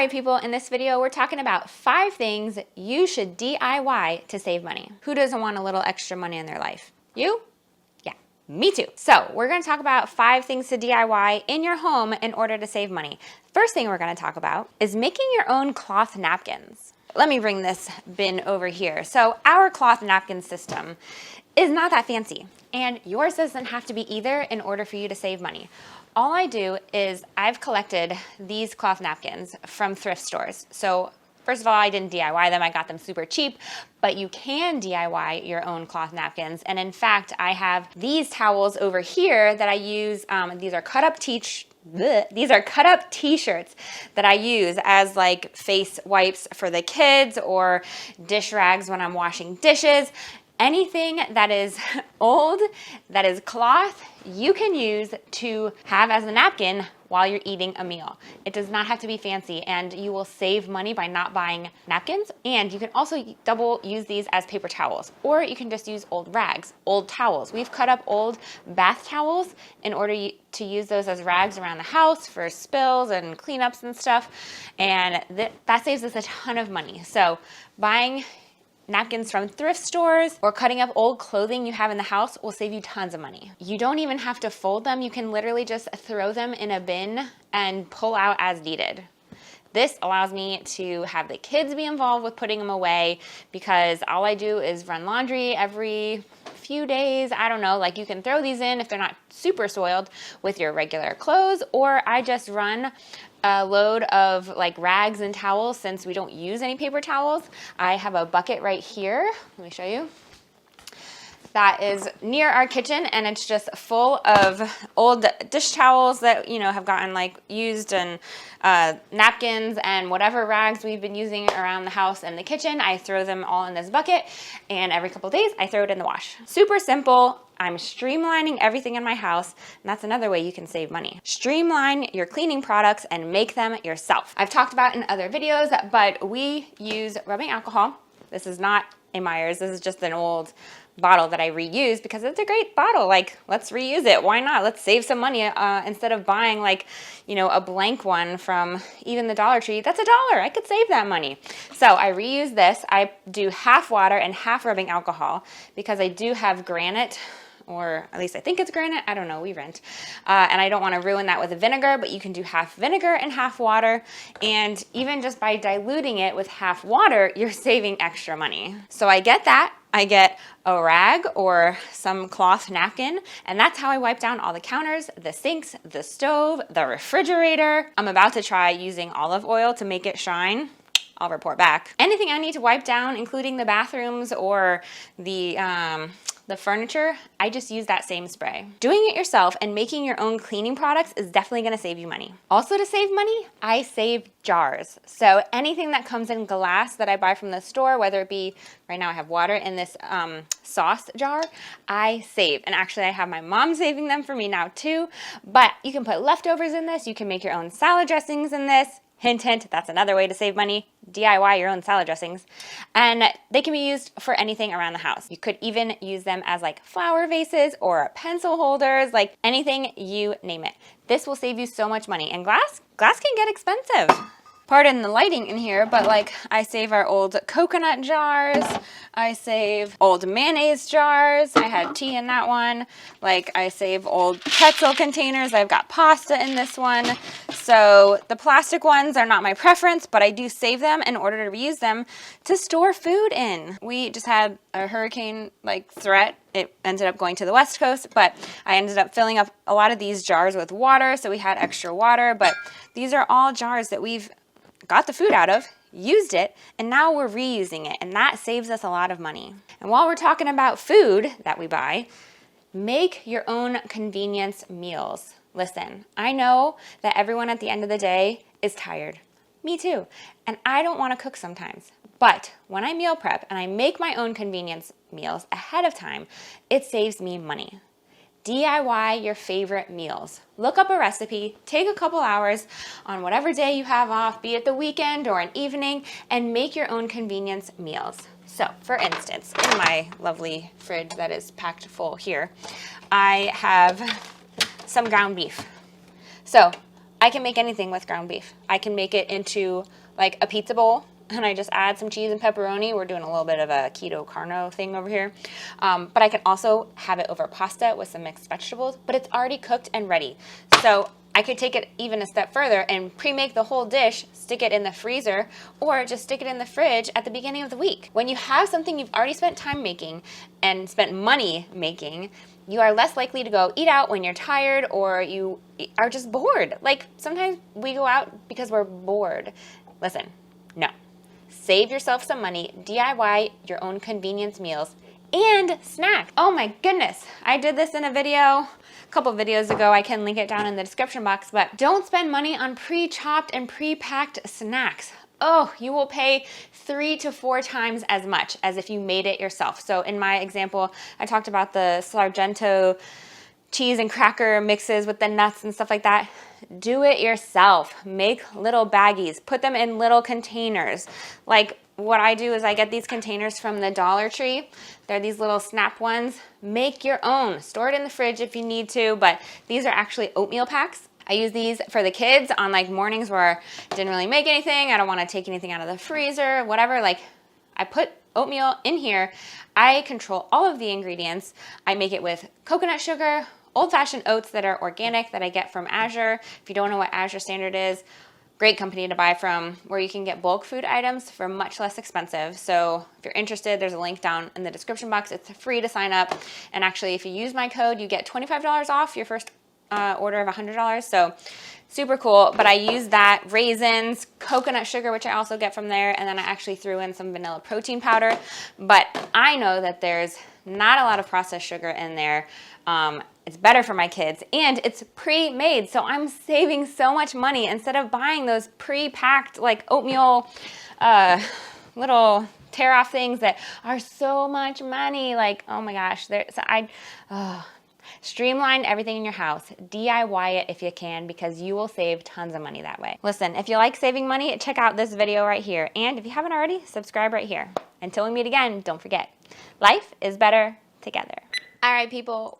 right, people, in this video, we're talking about 5 things you should DIY to save money. Who doesn't want a little extra money in their life? You? Yeah, me too. So we're gonna talk about 5 things to DIY in your home in order to save money. First thing we're gonna talk about is making your own cloth napkins. Let me bring this bin over here. So our cloth napkin system is not that fancy, and yours doesn't have to be either in order for you to save money. All I do is I've collected these cloth napkins from thrift stores. So first of all, I didn't DIY them, I got them super cheap, but you can DIY your own cloth napkins. And in fact, I have these towels over here that I use. These are cut up t-shirts that I use as like face wipes for the kids or dish rags when I'm washing dishes. Anything that is old, that is cloth, you can use to have as a napkin while you're eating a meal. It does not have to be fancy, and you will save money by not buying napkins. And you can also double use these as paper towels, or you can just use old rags, old towels. We've cut up old bath towels in order to use those as rags around the house for spills and cleanups and stuff. And that saves us a ton of money. So buying napkins from thrift stores or cutting up old clothing you have in the house will save you tons of money. You don't even have to fold them. You can literally just throw them in a bin and pull out as needed. This allows me to have the kids be involved with putting them away because all I do is run laundry every few days. I don't know, like you can throw these in if they're not super soiled with your regular clothes, or I just run a load of like rags and towels since we don't use any paper towels. I have a bucket right here. Let me show you. That is near our kitchen, and it's just full of old dish towels that, you know, have gotten like used, and napkins and whatever rags we've been using around the house and the kitchen. I throw them all in this bucket, and every couple days I throw it in the wash. Super simple. I'm streamlining everything in my house, and that's another way you can save money. Streamline your cleaning products and make them yourself. I've talked about in other videos, but we use rubbing alcohol. This is not a Myers. This is just an old bottle that I reuse because it's a great bottle. Like, let's reuse it. Why not? Let's save some money instead of buying like, you know, a blank one from even the Dollar Tree. That's $1. I could save that money. So I reuse this. I do half water and half rubbing alcohol because I do have granite, or at least I think it's granite. I don't know, we rent. And I don't want to ruin that with a vinegar, but you can do half vinegar and half water. And even just by diluting it with half water, you're saving extra money. So I get that. I get a rag or some cloth napkin, and that's how I wipe down all the counters, the sinks, the stove, the refrigerator. I'm about to try using olive oil to make it shine. I'll report back. Anything I need to wipe down, including the bathrooms or the furniture, I just use that same spray. Doing it yourself and making your own cleaning products is definitely gonna save you money. Also, to save money, I save jars. So anything that comes in glass that I buy from the store, whether it be, right now I have water in this sauce jar, I save. And actually I have my mom saving them for me now too, but you can put leftovers in this, you can make your own salad dressings in this. Hint, hint, that's another way to save money. DIY your own salad dressings. And they can be used for anything around the house. You could even use them as like flower vases or pencil holders, like anything, you name it. This will save you so much money. And glass can get expensive. Pardon the lighting in here, but like I save our old coconut jars. I save old mayonnaise jars. I had tea in that one. Like I save old pretzel containers. I've got pasta in this one. So the plastic ones are not my preference, but I do save them in order to reuse them to store food in. We just had a hurricane like threat. It ended up going to the West Coast, but I ended up filling up a lot of these jars with water, so we had extra water. But these are all jars that we've got the food out of, used it, and now we're reusing it, and that saves us a lot of money. And while we're talking about food that we buy, make your own convenience meals. Listen, I know that everyone at the end of the day is tired. Me too. And I don't want to cook sometimes. But when I meal prep and I make my own convenience meals ahead of time, it saves me money. DIY your favorite meals. Look up a recipe, take a couple hours on whatever day you have off, be it the weekend or an evening, and make your own convenience meals. So, for instance, in my lovely fridge that is packed full here, I have some ground beef. So, I can make anything with ground beef. I can make it into like a pizza bowl, and I just add some cheese and pepperoni. We're doing a little bit of a keto carno thing over here. But I can also have it over pasta with some mixed vegetables, but it's already cooked and ready. So I could take it even a step further and pre-make the whole dish, stick it in the freezer, or just stick it in the fridge at the beginning of the week. When you have something you've already spent time making and spent money making, you are less likely to go eat out when you're tired or you are just bored. Like sometimes we go out because we're bored. Listen, no. Save yourself some money, DIY your own convenience meals, and snack. Oh my goodness, I did this in a video a couple videos ago. I can link it down in the description box, but don't spend money on pre-chopped and pre-packed snacks. Oh, you will pay 3 to 4 times as much as if you made it yourself. So in my example, I talked about the Sargento cheese and cracker mixes with the nuts and stuff like that. Do it yourself. Make little baggies. Put them in little containers. Like what I do is I get these containers from the Dollar Tree. They're these little snap ones. Make your own. Store it in the fridge if you need to, but these are actually oatmeal packs. I use these for the kids on like mornings where I didn't really make anything. I don't want to take anything out of the freezer, whatever. Like I put oatmeal in here. I control all of the ingredients. I make it with coconut sugar, old-fashioned oats that are organic that I get from Azure. If you don't know what Azure Standard is, great company to buy from, where you can get bulk food items for much less expensive. So if you're interested, there's a link down in the description box. It's free to sign up. And actually, if you use my code, you get $25 off your first order of $100. So super cool. But I use that, raisins, coconut sugar, which I also get from there. And then I actually threw in some vanilla protein powder. But I know that there's not a lot of processed sugar in there. It's better for my kids, and it's pre-made, so I'm saving so much money instead of buying those pre-packed like oatmeal little tear-off things that are so much money. Like, oh my gosh, streamline everything in your house. DIY it if you can, because you will save tons of money that way. Listen, if you like saving money, check out this video right here, and if you haven't already, subscribe right here. Until we meet again, don't forget, life is better together. All right, people.